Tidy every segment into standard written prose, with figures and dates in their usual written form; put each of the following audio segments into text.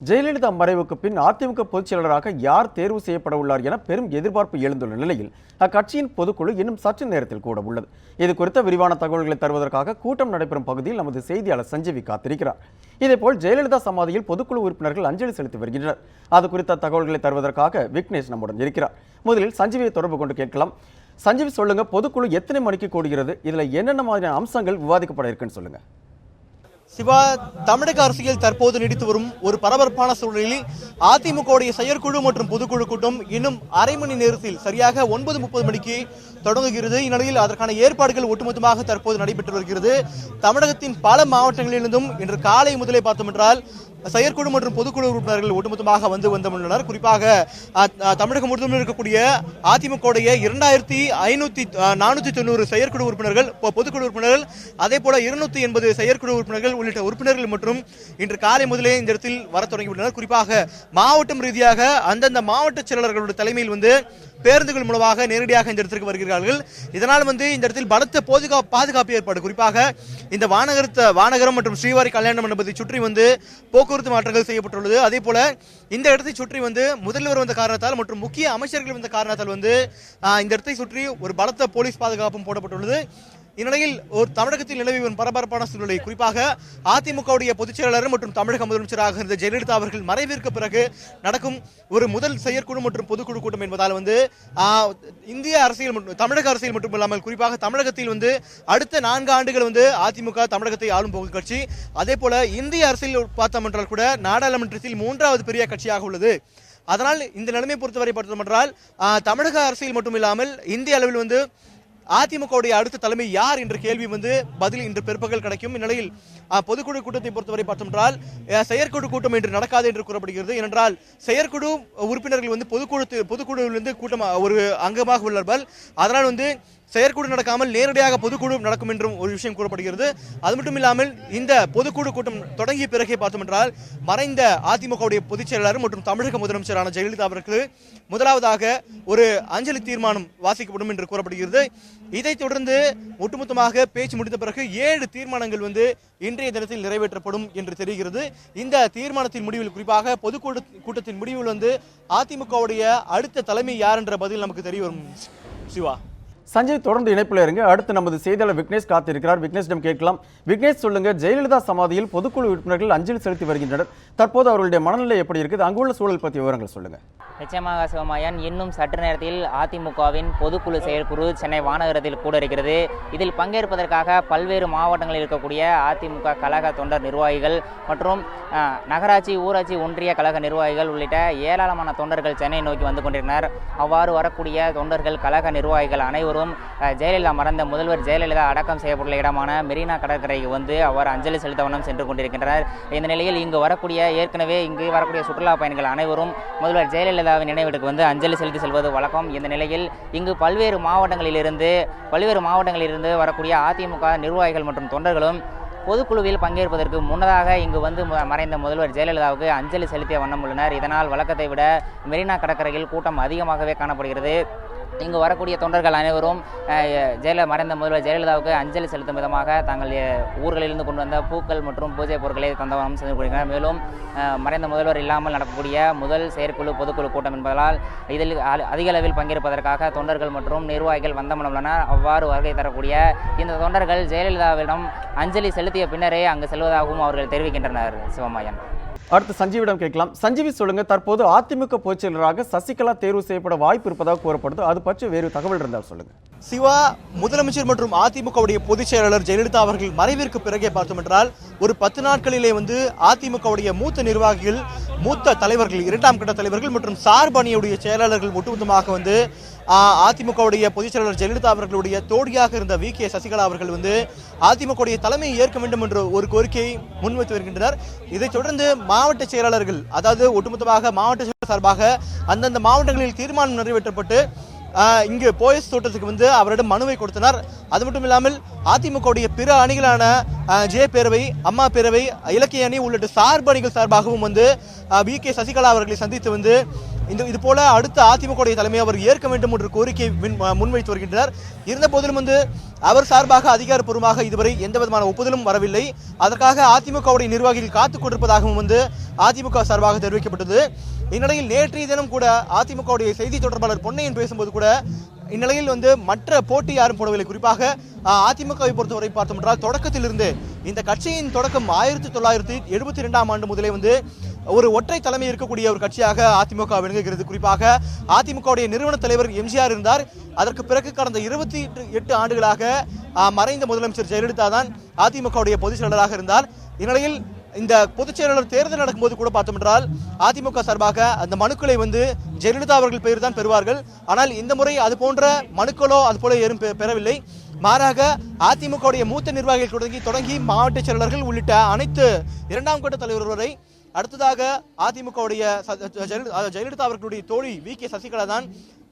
ஜெயலலிதா மறைவுக்கு பின் அதிமுக பொதுச் செயலராக யார் தேர்வு செய்யப்பட உள்ளார் என பெரும் எதிர்பார்ப்பு எழுந்துள்ள நிலையில் அக்கட்சியின் பொதுக்குழு இன்னும் சற்று நேரத்தில் கூட உள்ளது. இது குறித்த விரிவான தகவல்களை தருவதற்காக கூட்டம் நடைபெறும் பகுதியில் நமது செய்தியாளர் சஞ்சீவி காத்திருக்கிறார். இதேபோல் ஜெயலலிதா சமாதியில் பொதுக்குழு உறுப்பினர்கள் அஞ்சலி செலுத்தி வருகின்றனர். அது குறித்த தகவல்களை தருவதற்காக விக்னேஷ் நம்முடன் இருக்கிறார். முதலில் சஞ்சீவியை தொடர்பு கொண்டு கேட்கலாம். சஞ்சீவி, சொல்லுங்க, பொதுக்குழு எத்தனை மணிக்கு கூடுகிறது? இதுல என்னென்ன மாதிரியான அம்சங்கள் விவாதிக்கப்பட இருக்குன்னு சொல்லுங்க. சிவா, தமிழக அரசியல் தற்போது நீடித்து வரும் ஒரு பரபரப்பான சூழலில் அதிமுகவுடைய செயற்குழு மற்றும் பொதுக்குழு கூட்டம் இன்னும் அரை மணி நேரத்தில் சரியாக 9:30 மணிக்கு தொடங்குகிறது. இந்நிலையில் அதற்கான ஏற்பாடுகள் ஒட்டுமொத்தமாக தற்போது நடைபெற்று வருகிறது. தமிழகத்தின் பல மாவட்டங்களிலிருந்தும் இன்று காலை முதலே பார்த்தோம் என்றால் செயற்குழு மற்றும் பொதுக்குழு உறுப்பினர்கள் ஒட்டுமொத்தமாக வந்துள்ளனர். குறிப்பாக தமிழகம் முழுவதும் இருக்கக்கூடிய அதிமுகவுடைய 2590 செயற்குழு உறுப்பினர்கள், பொதுக்குழு உறுப்பினர்கள், அதே போல 280 செயற்குழு உறுப்பினர்கள் உள்ளிட்ட உறுப்பினர்கள் மற்றும் இன்று காலை முதலே இந்த இடத்தில் வர தொடங்கியுள்ளனர். குறிப்பாக மாவட்டம் ரீதியாக அந்தந்த மாவட்ட செயலாளர்களுடைய தலைமையில் பேருந்துகள் மூலமாக நேரடியாக இந்த இடத்திற்கு வருகிறார்கள். இதனால் இந்த இடத்தில் பலத்த பாதுகாப்பு ஏற்பாடு, குறிப்பாக இந்த வானகரம் மற்றும் ஸ்ரீவாரி கல்யாண மண்டபத்தை சுற்றி போக்குவரத்து மாற்றங்கள் செய்யப்பட்டுள்ளது. அதே போல இந்த இடத்தை சுற்றி முதல்வர் வந்த காரணத்தால் மற்றும் முக்கிய அமைச்சர்கள் வந்த காரணத்தால் இந்த இடத்தை சுற்றி ஒரு பலத்த போலீஸ் பாதுகாப்பும் போடப்பட்டுள்ளது. இந்நிலையில் ஒரு தமிழகத்தில் நிலவி வரும் பரபரப்பான சூழ்நிலை, குறிப்பாக அதிமுகவுடைய பொதுச் செயலாளர் மற்றும் தமிழக முதலமைச்சராக இருந்த ஜெயலலிதா அவர்கள் மறைவிற்கு பிறகு நடக்கும் ஒரு முதல் செயற்குழு மற்றும் பொதுக்குழு கூட்டம் என்பதால் இந்திய அரசியல் மற்றும் தமிழக அரசியல் மட்டுமில்லாமல் குறிப்பாக தமிழகத்தில் அடுத்த 4 ஆண்டுகள் அதிமுக தமிழகத்தை ஆளும் போகும் கட்சி. அதே போல இந்திய அரசியல் பார்த்தோம் என்றால் கூட நாடாளுமன்றத்தில் 3வது பெரிய கட்சியாக உள்ளது. அதனால் இந்த நிலைமை பொறுத்தவரை பார்த்தோம் என்றால் தமிழக அரசியல் மட்டுமில்லாமல் இந்திய அளவில் அதிமுகவுடைய அடுத்த தலைமை யார் என்ற கேள்வி பதில் இன்று பிற்பகல் கிடைக்கும். இந்நிலையில் பொதுக்குழு கூட்டத்தை பொறுத்தவரை பார்த்தோம் என்றால் செயற்குழு கூட்டம் இன்று நடக்காது என்று கூறப்படுகிறது. ஏனென்றால் செயற்குழு உறுப்பினர்கள் பொதுக்குழுவிலிருந்து கூட்டம் ஒரு அங்கமாக உள்ளார்கள். அதனால் செயற்குழு நடக்காமல் நேரடியாக பொதுக்குழு நடக்கும் என்றும் ஒரு விஷயம் கூறப்படுகிறது. அது மட்டும் இல்லாமல் இந்த பொதுக்குழு கூட்டம் தொடங்கிய பிறகே பார்த்தோம் என்றால் மறைந்த அதிமுகவுடைய பொதுச் செயலாளர் மற்றும் தமிழக முதலமைச்சரான ஜெயலலிதா அவர்களுக்கு முதலாவதாக ஒரு அஞ்சலி தீர்மானம் வாசிக்கப்படும் என்று கூறப்படுகிறது. இதைத் தொடர்ந்து ஒட்டுமொத்தமாக பேச்சு முடிந்த பிறகு 7 தீர்மானங்கள் இன்றைய தினத்தில் நிறைவேற்றப்படும் என்று தெரிகிறது. இந்த தீர்மானத்தின் முடிவில், குறிப்பாக பொதுக்குழு கூட்டத்தின் முடிவில் அதிமுகவுடைய அடுத்த தலைமை யார் என்ற பதில் நமக்கு தெரிய வரும். சிவா, சஞ்சய், தொடர்ந்து இணைப்பில் இருங்க. அடுத்து நமது செய்தியாளர் விக்னேஷ் காத்திருக்கிறார். விக்னேஷிடம் கேட்கலாம். விக்னேஷ், சொல்லுங்க, ஜெயலலிதா சமாதியில் பொதுக்குழு உறுப்பினர்கள் அஞ்சலி செலுத்தி வருகின்றனர். தற்போது அவர்களுடைய மனநிலை எப்படி இருக்குது? அங்குள்ள சூழல் பற்றிய விவரங்கள் சொல்லுங்க. நிச்சயமாக சிவமாயன், இன்னும் சற்று நேரத்தில் அதிமுகவின் பொதுக்குழு செயற்குழு சென்னை வானகரத்தில் கூட இருக்கிறது. இதில் பங்கேற்பதற்காக பல்வேறு மாவட்டங்களில் இருக்கக்கூடிய அதிமுக கழக தொண்டர் நிர்வாகிகள் மற்றும் நகராட்சி, ஊராட்சி, ஒன்றிய கழக நிர்வாகிகள் உள்ளிட்ட ஏராளமான தொண்டர்கள் சென்னை நோக்கி வந்து கொண்டிருந்தனர். அவ்வாறு வரக்கூடிய தொண்டர்கள், கழக நிர்வாகிகள் அனைவரும் ஜெயலலிதா மறைந்த முதல்வர் ஜெயலலிதா அடக்கம் செய்யப்பட்டுள்ள இடமான மெரினா கடற்கரைக்கு அவர் அஞ்சலி செலுத்த வண்ணம் சென்று கொண்டிருக்கின்றனர். இந்த நிலையில் இங்கு வரக்கூடிய சுற்றுலா பயணிகள் அனைவரும் முதல்வர் ஜெயலலிதாவின் நினைவிடத்துக்கு அஞ்சலி செலுத்தி செல்வது வழக்கம். இந்த நிலையில் இங்கு பல்வேறு மாவட்டங்களிலிருந்து வரக்கூடிய அதிமுக நிர்வாகிகள் மற்றும் தொண்டர்களும் பொதுக்குழுவில் பங்கேற்பதற்கு முன்னதாக இங்கு மறைந்த முதல்வர் ஜெயலலிதாவுக்கு அஞ்சலி செலுத்திய வண்ணம் உள்ளனர். இதனால் வழக்கத்தை விட மெரினா கடற்கரையில் கூட்டம் அதிகமாகவே காணப்படுகிறது. இங்கு வரக்கூடிய தொண்டர்கள் அனைவரும் மறைந்த முதல்வர் ஜெயலலிதாவுக்கு அஞ்சலி செலுத்தும் விதமாக தங்கள் ஊர்களிலிருந்து கொண்டு வந்த பூக்கள் மற்றும் பூஜை பொருட்களை தந்தவனம் சென்று கொள்கிறார். மேலும் மறைந்த முதல்வர் இல்லாமல் நடக்கக்கூடிய முதல் செயற்குழு பொதுக்குழு கூட்டம் என்பதால் இதில் அதிக அளவில் பங்கேற்பதற்காக தொண்டர்கள் மற்றும் நிர்வாகிகள் வந்தமனம் உள்ளனர். அவ்வாறு வருகை தரக்கூடிய இந்த தொண்டர்கள் ஜெயலலிதாவிடம் அஞ்சலி செலுத்திய பின்னரே அங்கு செல்வதாகவும் அவர்கள் தெரிவிக்கின்றனர். சிவமாயன், அடுத்து சஞ்சீவிடம் கேட்கலாம். சஞ்சீவி, சொல்லுங்க, தற்போது அதிமுக பொதுச் செயலராக சசிகலா தேர்வு செய்யப்பட வாய்ப்பு இருப்பதாக கூறப்படுது. அது பற்றி வேறு தகவல் இருந்தால் சொல்லுங்க. சிவா, முதலமைச்சர் மற்றும் அதிமுகவுடைய பொதுச் செயலாளர் ஜெயலலிதா அவர்கள் மறைவிற்கு பிறகே பார்த்தோம் என்றால் ஒரு 10 நாட்களிலே அதிமுகவுடைய மூத்த நிர்வாகிகள், மூத்த தலைவர்கள், 2ஆம் கட்ட தலைவர்கள் மற்றும் சார்பணியுடைய செயலாளர்கள் ஒட்டுமொத்தமாக அதிமுகவுடைய பொதுச் செயலாளர் ஜெயலலிதா அவர்களுடைய தோழியாக இருந்த வி.கே. சசிகலா அவர்கள் அதிமுகவுடைய தலைமையை ஏற்க வேண்டும் என்ற ஒரு கோரிக்கையை முன்வைத்து வருகின்றனர். இதைத் தொடர்ந்து மாவட்ட செயலாளர்கள், அதாவது ஒட்டுமொத்தமாக மாவட்ட செயலாளர் சார்பாக அந்தந்த மாவட்டங்களில் தீர்மானம் நிறைவேற்றப்பட்டு இங்கு போயஸ் தோட்டத்துக்கு அவரிடம் மனுவை கொடுத்தனர். அது மட்டும் இல்லாமல் அதிமுகவுடைய பிற அணிகளான ஜே பேரவை, அம்மா பேரவை, இலக்கிய அணி உள்ளிட்ட சார்பு அணிகள் சார்பாகவும் வி.கே. சசிகலா அவர்களை சந்தித்து இது போல அடுத்த அதிமுக தலைமையை அவர் ஏற்க வேண்டும் என்ற கோரிக்கையை முன்வைத்து வருகின்றனர். இருந்த போதிலும் அவர் சார்பாக அதிகாரப்பூர்வமாக இதுவரை எந்த விதமான ஒப்புதலும் வரவில்லை. அதற்காக அதிமுகவுடைய நிர்வாகிகள் காத்துக் கொண்டிருப்பதாகவும் அதிமுக சார்பாக தெரிவிக்கப்பட்டது. இந்நிலையில் நேற்றைய தினம் கூட அதிமுகவுடைய செய்தி தொடர்பாளர் பொன்னையன் பேசும்போது கூட இந்நிலையில் மற்ற போட்டி யாரும் போடவில்லை. குறிப்பாக அதிமுகவை பொறுத்தவரை பார்த்தோம் என்றால் தொடக்கத்திலிருந்து இந்த கட்சியின் தொடக்கம் 1972ஆம் ஆண்டு முதலே ஒரு ஒற்றை தலைமை இருக்கக்கூடிய ஒரு கட்சியாக அதிமுக விளங்குகிறது. குறிப்பாக அதிமுகவுடைய நிறுவன தலைவர் எம்ஜிஆர் இருந்தார். அதற்கு பிறகு கடந்த 28 ஆண்டுகளாக மறைந்த முதலமைச்சர் ஜெயலலிதா தான் அதிமுகவுடைய பொதுச் செயலாளராக இருந்தார். இந்நிலையில் இந்த பொதுச் செயலாளர் தேர்தல் நடக்கும்போது கூட பார்த்தோம் என்றால் அதிமுக சார்பாக அந்த மனுக்களை ஜெயலலிதா அவர்கள் பெயர் தான் பெறுவார்கள். ஆனால் இந்த முறை அது போன்ற மனுக்களோ அது போல யாரும் பெறவில்லை. மாறாக அதிமுகவுடைய மூத்த நிர்வாகிகள் தொடங்கி மாவட்ட செயலாளர்கள் உள்ளிட்ட அனைத்து 2ஆம் கட்ட தலைவர் வரை அடுத்ததாக அதிமுகவுடைய ஜெயலலிதா அவர்களுடைய தோழி வி.கே. சசிகலா தான்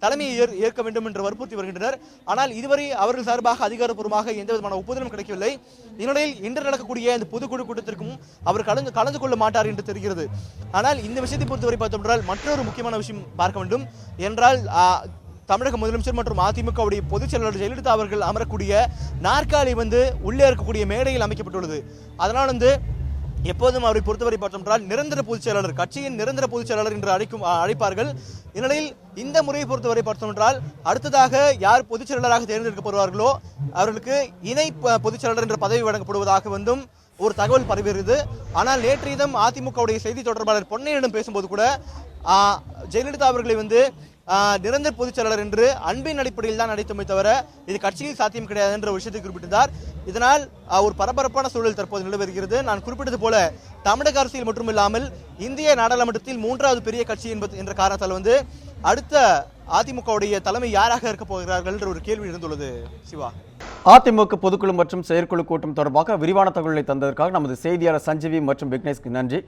தலைமையை ஏற்க வேண்டும் என்று வற்புறுத்தி வருகின்றனர். ஆனால் இதுவரை அவர்கள் சார்பாக அதிகாரப்பூர்வமாக எந்த விதமான ஒப்புதலும் கிடைக்கவில்லை. இந்நிலையில் இன்று நடக்கக்கூடிய இந்த பொதுக்குழு கூட்டத்திற்கும் அவர் கலந்து கொள்ள மாட்டார் என்று தெரிகிறது. ஆனால் இந்த விஷயத்தை பொறுத்தவரை பார்த்தோம் என்றால் மற்றொரு முக்கியமான விஷயம் பார்க்க வேண்டும் என்றால் தமிழக முதலமைச்சர் மற்றும் அதிமுகவுடைய பொதுச் செயலாளர் ஜெயலலிதா அவர்கள் அமரக்கூடிய நாற்காலி உள்ளே இருக்கக்கூடிய மேடையில் அமைக்கப்பட்டுள்ளது. அதனால் எப்போதும் அவரை பொறுத்தவரை பார்த்தோம் என்றால் நிரந்தர பொதுச் செயலாளர், கட்சியின் நிரந்தர பொதுச் செயலாளர் என்று அழைப்பார்கள். இந்நிலையில் இந்த முறையை பொறுத்தவரை பார்த்தோம் என்றால் அடுத்ததாக யார் பொதுச் செயலாளராக தேர்ந்தெடுக்கப்படுவார்களோ அவர்களுக்கு இணை பொதுச் செயலாளர் என்ற பதவி வழங்கப்படுவதாக ஒரு தகவல் பரவுகிறது. ஆனால் நேற்றைய தினம் அதிமுகவுடைய செய்தி தொடர்பாளர் பொன்னையனிடம் பேசும்போது கூட ஜெயலலிதா அவர்களை நிரந்தர பொதுச் செயலாளர் என்று அன்பின் அடிப்படையில் தான் நடைத்தமை தவிர இது கட்சியில் சாத்தியம் கிடையாது என்ற விஷயத்தை குறிப்பிட்டிருந்தார். இதனால் ஒரு பரபரப்பான சூழல் தற்போது நிலவருகிறது. நான் குறிப்பிட்டது போல தமிழக அரசியல் மட்டுமில்லாமல் இந்திய நாடாளுமன்றத்தில் 3வது பெரிய கட்சி என்ற காரணத்தால் அடுத்த அதிமுகவுடைய தலைமை யாராக இருக்க போகிறார்கள் என்ற ஒரு கேள்வி இருந்துள்ளது. சிவா, அதிமுக பொதுக்குழு மற்றும் செயற்குழு கூட்டம் தொடர்பாக விரிவான தகவல்களை தந்ததற்காக நமது செய்தியாளர் சஞ்சீவி மற்றும் விக்னேஷ்க்கு நன்றி.